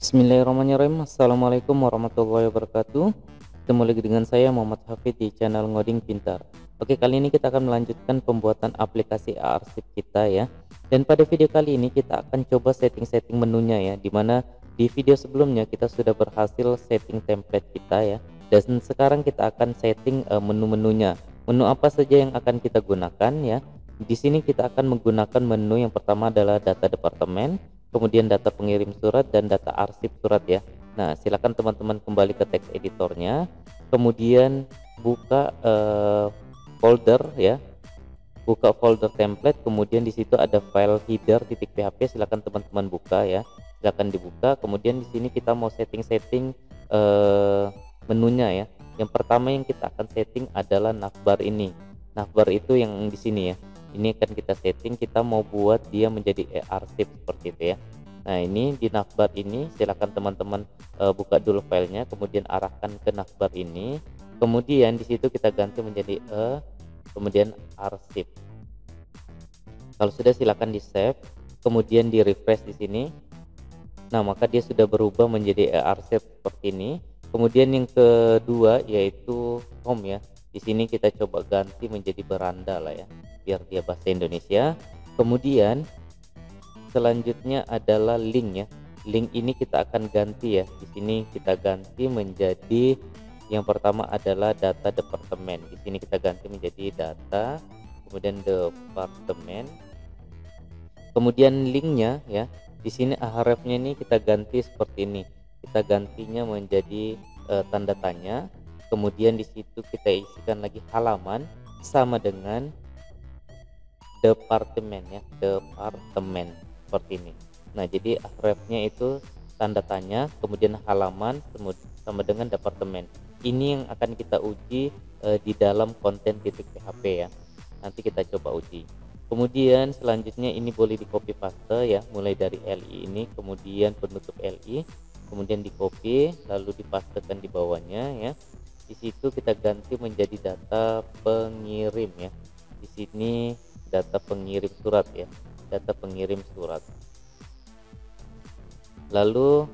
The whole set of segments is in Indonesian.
Bismillahirrahmanirrahim. Assalamualaikum warahmatullahi wabarakatuh. Ketemu lagi dengan saya Muhammad Hafid di channel Ngoding Pintar. Oke, kali ini kita akan melanjutkan pembuatan aplikasi arsip kita ya. Dan pada video kali ini kita akan coba setting-setting menunya ya, dimana di video sebelumnya kita sudah berhasil setting template kita ya. Dan sekarang kita akan setting menu-menunya. Menu apa saja yang akan kita gunakan ya. Di sini kita akan menggunakan menu yang pertama adalah data departemen, kemudian data pengirim surat dan data arsip surat ya. Nah, silakan teman-teman kembali ke teks editornya, kemudian buka folder ya, buka folder template, kemudian di situ ada file header.php, silakan teman-teman buka ya, silakan dibuka. Kemudian di sini kita mau setting-setting menunya ya. Yang pertama yang kita akan setting adalah navbar ini. Navbar itu yang di sini ya. Ini akan kita setting, kita mau buat dia menjadi arsip seperti itu ya. Nah, ini di navbar ini silakan teman-teman buka dulu filenya, kemudian arahkan ke navbar ini. Kemudian di situ kita ganti menjadi kemudian arsip. Kalau sudah silakan di save, kemudian di refresh di sini. Nah, maka dia sudah berubah menjadi arsip seperti ini. Kemudian yang kedua yaitu home ya. Di sini kita coba ganti menjadi beranda lah ya, biar dia bahasa Indonesia. Kemudian selanjutnya adalah link ya. Link ini kita akan ganti ya. Di sini kita ganti menjadi yang pertama adalah data departemen. Di sini kita ganti menjadi data, kemudian departemen. Kemudian linknya ya. Di sini hrefnya ini kita ganti seperti ini. Kita gantinya menjadi tanda tanya. Kemudian di situ kita isikan lagi halaman sama dengan departemen ya, departemen seperti ini. Nah, jadi hrefnya itu tanda tanya, kemudian halaman sama dengan departemen. Ini yang akan kita uji di dalam konten .php ya. Nanti kita coba uji. Kemudian selanjutnya ini boleh di copy paste ya, mulai dari li ini, kemudian penutup li, kemudian di copy lalu dipastekan di bawahnya ya. Di situ kita ganti menjadi data pengirim ya. Di sini data pengirim surat ya, data pengirim surat. Lalu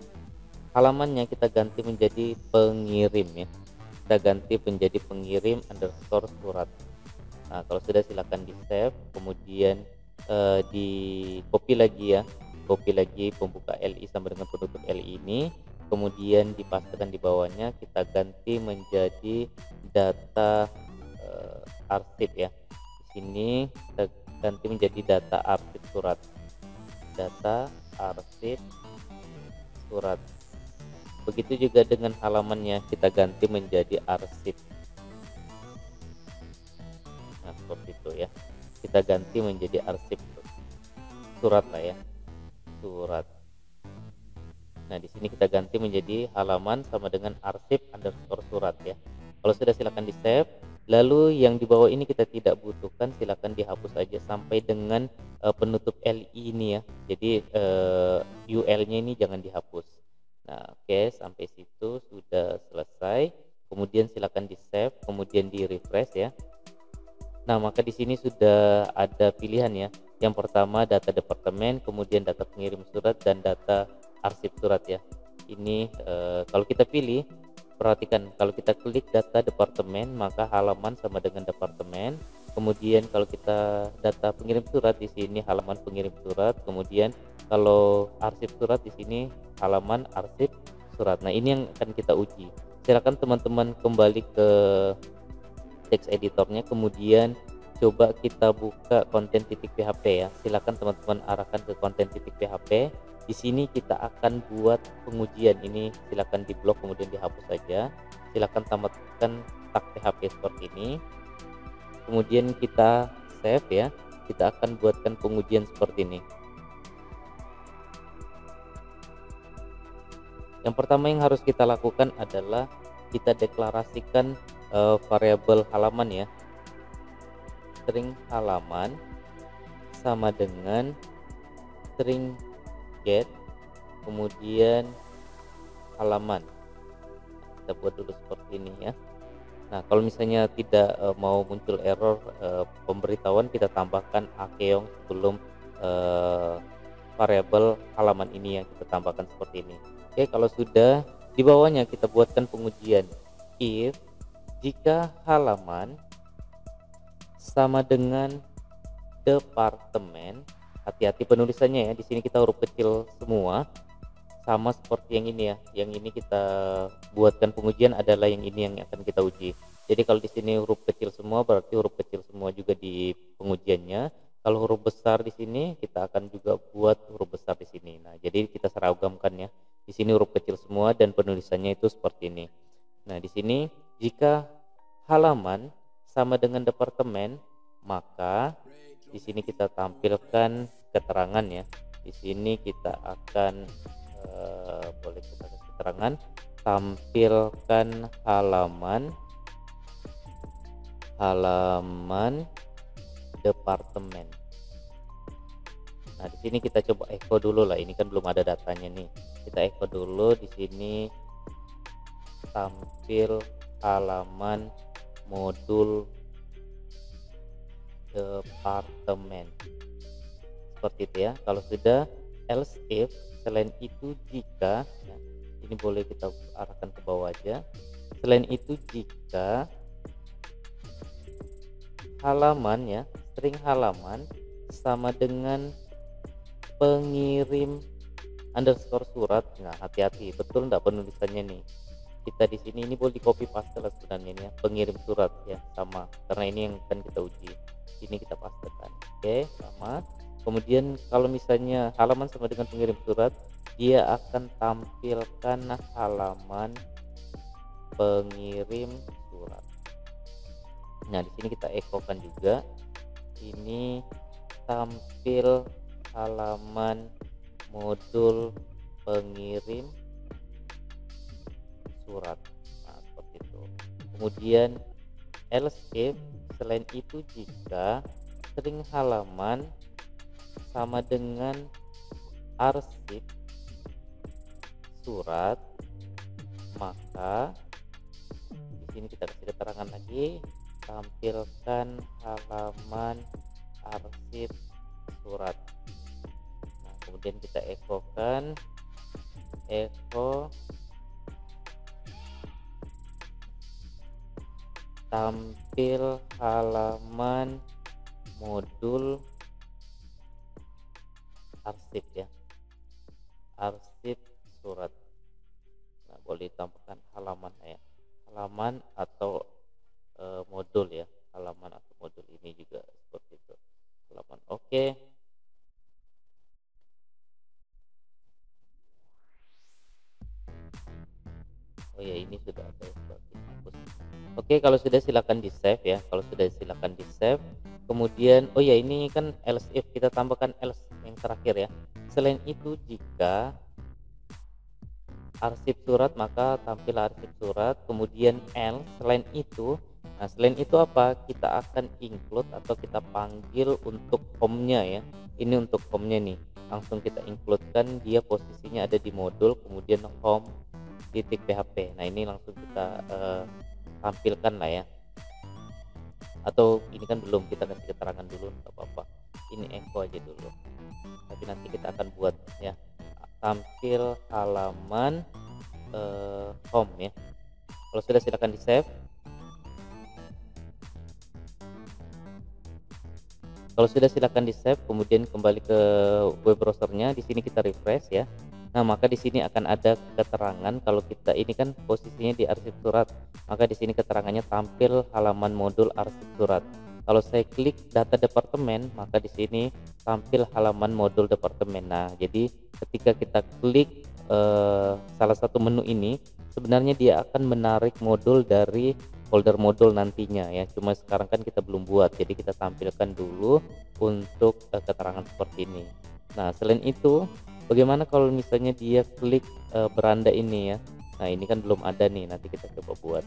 halamannya kita ganti menjadi pengirim ya. Kita ganti menjadi pengirim underscore surat. Nah, kalau sudah silakan di save, kemudian di copy lagi ya, copy lagi pembuka li sama dengan penutup li ini, kemudian dipastikan di bawahnya kita ganti menjadi data arsip ya. Di sini kita ganti menjadi data arsip surat, data arsip surat. Begitu juga dengan halamannya kita ganti menjadi arsip. Nah, seperti itu ya, kita ganti menjadi arsip surat lah ya, surat. Nah, di sini kita ganti menjadi halaman sama dengan arsip underscore surat ya. Kalau sudah silakan di save. Lalu yang di bawah ini kita tidak butuhkan, silakan dihapus aja sampai dengan penutup li ini ya. Jadi ul-nya ini jangan dihapus. Nah, oke, sampai situ sudah selesai. Kemudian silakan di save, kemudian di refresh ya. Nah, maka di sini sudah ada pilihan ya. Yang pertama data departemen, kemudian data pengirim surat dan data arsip surat ya. Ini kalau kita pilih, perhatikan kalau kita klik data departemen maka halaman sama dengan departemen. Kemudian kalau kita data pengirim surat, di sini halaman pengirim surat. Kemudian kalau arsip surat, di sini halaman arsip surat. Nah, ini yang akan kita uji. Silakan teman-teman kembali ke teks editornya, kemudian coba kita buka konten .php ya. Silakan teman-teman arahkan ke konten .php. Di sini kita akan buat pengujian. Ini silakan diblok kemudian dihapus saja. Silakan tamatkan tag php seperti ini. Kemudian kita save ya. Kita akan buatkan pengujian seperti ini. Yang pertama yang harus kita lakukan adalah kita deklarasikan variabel halaman ya. String halaman sama dengan string get, kemudian halaman. Kita buat dulu seperti ini ya. Nah, kalau misalnya tidak mau muncul error pemberitahuan, kita tambahkan akeong sebelum variabel halaman ini yang kita tambahkan seperti ini. Oke, kalau sudah, di bawahnya kita buatkan pengujian. If jika halaman sama dengan departemen, hati-hati penulisannya ya. Di sini kita huruf kecil semua, sama seperti yang ini ya. Yang ini kita buatkan pengujian adalah yang ini yang akan kita uji. Jadi kalau di sini huruf kecil semua berarti huruf kecil semua juga di pengujiannya. Kalau huruf besar di sini kita akan juga buat huruf besar di sini. Nah, jadi kita seragamkan ya. Di sini huruf kecil semua dan penulisannya itu seperti ini. Nah, di sini jika halaman sama dengan departemen, maka di sini kita tampilkan keterangan ya. Di sini kita akan boleh kita kasih keterangan, tampilkan halaman departemen. Nah, di sini kita coba echo dulu lah. Ini kan belum ada datanya nih. Kita echo dulu di sini, tampil halaman modul departemen. Seperti itu ya. Kalau sudah, else if, selain itu jika, ya, ini boleh kita arahkan ke bawah aja. Selain itu jika halaman ya, string halaman sama dengan pengirim underscore surat. Nah, hati-hati, betul enggak penulisannya nih? Kita di sini ini boleh di copy paste lah sebenarnya ini ya, pengirim surat ya, sama, karena ini yang akan kita uji. Ini kita pastekan. Oke, sama. Kemudian kalau misalnya halaman sama dengan pengirim surat, dia akan tampilkan halaman pengirim surat. Nah, di sini kita ekokan juga. Ini tampil halaman modul pengirim surat. Nah, seperti itu. Kemudian else if, selain itu jika string halaman sama dengan arsip surat, maka di sini kita kasih keterangan lagi, tampilkan halaman arsip surat. Nah, kemudian kita ekokan, echo tampil halaman modul arsip ya, arsip surat. Nah, boleh tambahkan halaman ya, halaman atau modul ya, halaman atau modul ini juga seperti itu, halaman. Oke. Oh ya, ini sudah ada ya, berarti hapus. Oke, kalau sudah silakan di save ya. Kalau sudah silakan di save. Kemudian oh ya, ini kan else if, kita tambahkan else yang terakhir ya. Selain itu jika arsip surat, maka tampil arsip surat. Kemudian else, selain itu. Nah, selain itu apa? Kita akan include atau kita panggil untuk home-nya ya. Ini untuk home-nya nih. Langsung kita include-kan, dia posisinya ada di modul, kemudian home titik php. Nah, ini langsung kita tampilkan lah ya. Atau ini kan belum, kita kasih keterangan dulu, nggak apa-apa. Ini echo aja dulu. Tapi nanti kita akan buat ya, tampil halaman home ya. Kalau sudah silakan di save. Kalau sudah silakan di save, kemudian kembali ke web browsernya. Di sini kita refresh ya. Nah, maka di sini akan ada keterangan kalau kita ini kan posisinya di arsip surat. Maka di sini keterangannya tampil halaman modul arsip surat. Kalau saya klik data departemen, maka di sini tampil halaman modul departemen. Nah, jadi ketika kita klik salah satu menu ini, sebenarnya dia akan menarik modul dari folder modul nantinya ya. Cuma sekarang kan kita belum buat, jadi kita tampilkan dulu untuk keterangan seperti ini. Nah, selain itu, bagaimana kalau misalnya dia klik beranda ini ya. Nah, ini kan belum ada nih, nanti kita coba buat.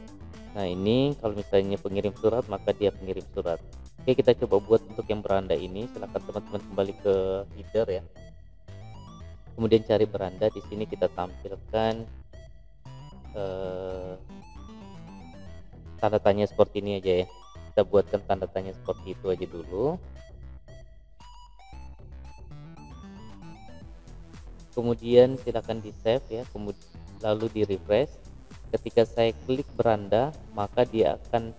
Nah, ini kalau misalnya pengirim surat, maka dia pengirim surat. Oke, kita coba buat untuk yang beranda ini. Silakan teman-teman kembali ke header ya. Kemudian cari beranda, di sini kita tampilkan tanda tanya seperti ini aja ya. Kita buatkan tanda tanya seperti itu aja dulu. kemudian silakan di save ya, kemudian lalu di refresh. Ketika saya klik beranda, maka dia akan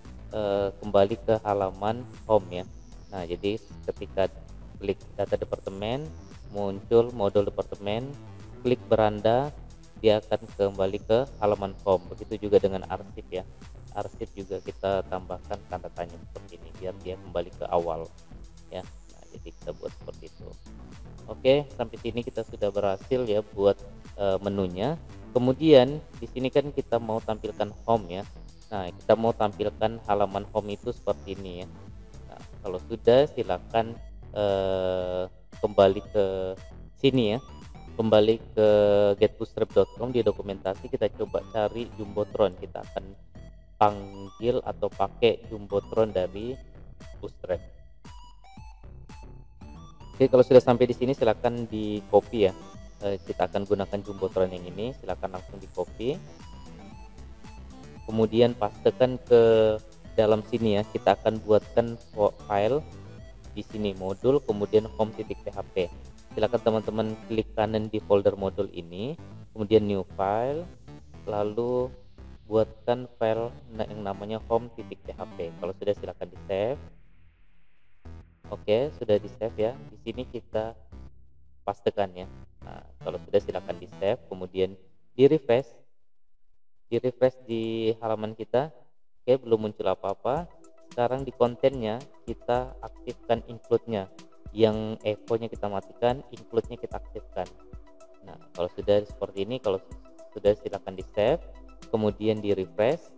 kembali ke halaman home ya. Nah, jadi ketika klik data departemen, muncul modul departemen, klik beranda, dia akan kembali ke halaman home. Begitu juga dengan arsip ya. Arsip juga kita tambahkan tanda tanya seperti ini biar dia kembali ke awal ya. Nah, jadi kita buat seperti itu. Oke, sampai sini kita sudah berhasil ya buat menunya. Kemudian di sini kan kita mau tampilkan home ya. Nah, kita mau tampilkan halaman home itu seperti ini ya. Nah, kalau sudah silakan kembali ke sini ya. Kembali ke getbootstrap.com, di dokumentasi kita coba cari Jumbotron. Kita akan panggil atau pakai Jumbotron dari Bootstrap. Oke, kalau sudah sampai di sini silakan di copy ya. Kita akan gunakan Jumbotron yang ini, silakan langsung di copy. Kemudian pastekan ke dalam sini ya. Kita akan buatkan file di sini modul, kemudian home.php. Silakan teman-teman klik kanan di folder modul ini, kemudian new file, lalu buatkan file yang namanya home.php. Kalau sudah silakan di save. Oke, sudah di save ya. Di sini kita pastekan ya. Nah, kalau sudah silakan di save, kemudian di refresh. Di refresh di halaman kita. Oke, belum muncul apa-apa. Sekarang di kontennya kita aktifkan include-nya. Yang echo-nya kita matikan, include-nya kita aktifkan. Nah, kalau sudah seperti ini, kalau sudah silakan di save, kemudian di refresh.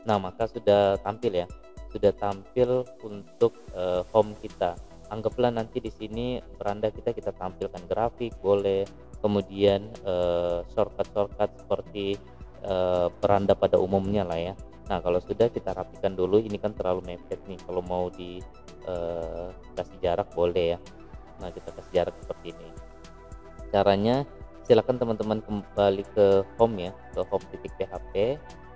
Nah, maka sudah tampil ya. Sudah tampil untuk home kita. Anggaplah nanti di sini beranda kita tampilkan grafik boleh, kemudian shortcut seperti beranda pada umumnya lah ya. Nah, kalau sudah kita rapikan dulu, ini kan terlalu mepet nih. Kalau mau di kasih jarak boleh ya. Nah, kita kasih jarak seperti ini. Caranya silakan teman-teman kembali ke home ya, ke home.php.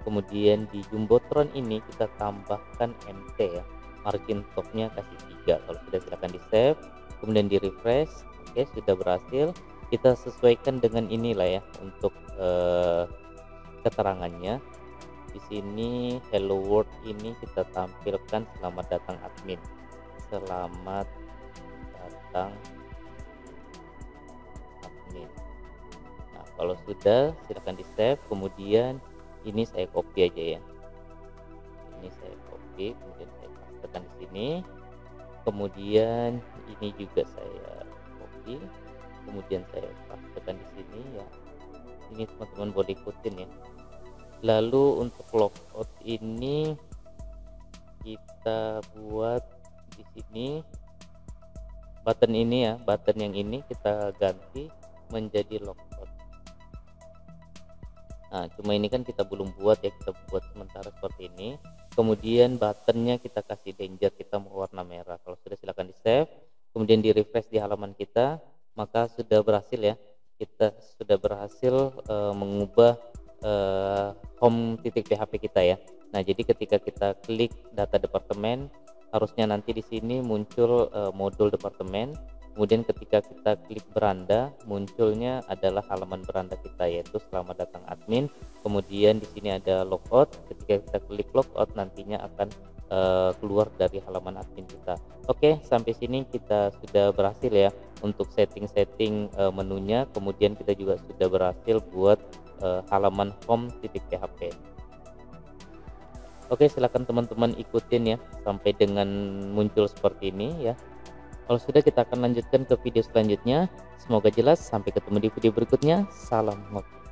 Kemudian di Jumbotron ini kita tambahkan MT ya, margin topnya kasih 3. Kalau sudah silakan di save, kemudian di refresh. Oke, sudah berhasil. Kita sesuaikan dengan inilah ya untuk keterangannya. Di sini hello world ini kita tampilkan selamat datang admin, selamat datang admin. Nah, kalau sudah silakan di save, kemudian ini saya copy aja ya. Ini saya copy, kemudian saya pastekan di sini. Kemudian ini juga saya copy, kemudian saya pastekan di sini ya. Ini teman-teman boleh ikutin ya. Lalu untuk logout ini kita buat di sini button ini ya, button yang ini kita ganti menjadi logout. Nah, cuma ini kan kita belum buat ya, kita buat sementara seperti ini. Kemudian buttonnya kita kasih danger, kita mau warna merah. Kalau sudah silakan di save, kemudian di refresh di halaman kita, maka sudah berhasil ya. Kita sudah berhasil mengubah home.php kita ya. Nah, jadi ketika kita klik data departemen, harusnya nanti di sini muncul modul departemen. Kemudian ketika kita klik beranda, munculnya adalah halaman beranda kita, yaitu selamat datang admin. Kemudian di sini ada logout. Ketika kita klik logout, nantinya akan keluar dari halaman admin kita. Oke, sampai sini kita sudah berhasil ya untuk setting-setting menunya. Kemudian kita juga sudah berhasil buat halaman home.php. Oke, silakan teman-teman ikutin ya sampai dengan muncul seperti ini ya. Kalau sudah, kita akan lanjutkan ke video selanjutnya. Semoga jelas. Sampai ketemu di video berikutnya. Salam ngopi.